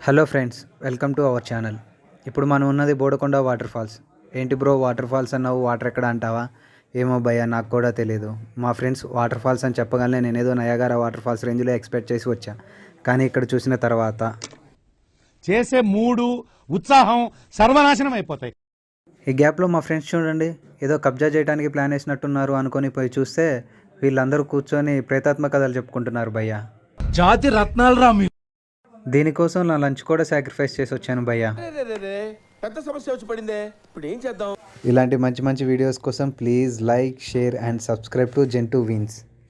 Hello friends, welcome to our channel. ఇప్పుడు మనం ఉన్నది బోడకొండ వాటర్ ఫాల్స్. ఏంటి బ్రో వాటర్ ఫాల్స్ అన్నావు, వాటర్ ఎక్కడ అంటావా? ఏమో భయ్యా, నాకు కూడా తెలియదు. మా ఫ్రెండ్స్ వాటర్ ఫాల్స్ అని చెప్పగానే నేనేదో నయాగారా వాటర్ ఫాల్స్ రేంజ్లో ఎక్స్పెక్ట్ చేసి వచ్చా. కానీ ఇక్కడ చూసిన తర్వాత చేసే మూడు ఉత్సాహం సర్వనాశనం అయిపోతాయి. ఈ గ్యాప్లో మా ఫ్రెండ్స్ చూడండి, ఏదో కబ్జా చేయడానికి ప్లాన్ వేసినట్టున్నారు అనుకొని పోయి చూస్తే వీళ్ళందరూ కూర్చొని ప్రేతాత్మ కథలు చెప్పుకుంటున్నారు భయ్యా. జాతి రత్నాలు రా మీరు. దీనికోసం నా లంచ్ కూడా సాక్రిఫైస్ చేసి వచ్చాను భయ్యా. పెద్ద సమస్య వచ్చి పడిందే, ఇప్పుడు ఏం చేద్దాం? ఇలాంటి మంచి మంచి వీడియోస్ కోసం please like, share and subscribe to జెంటూ విన్స్.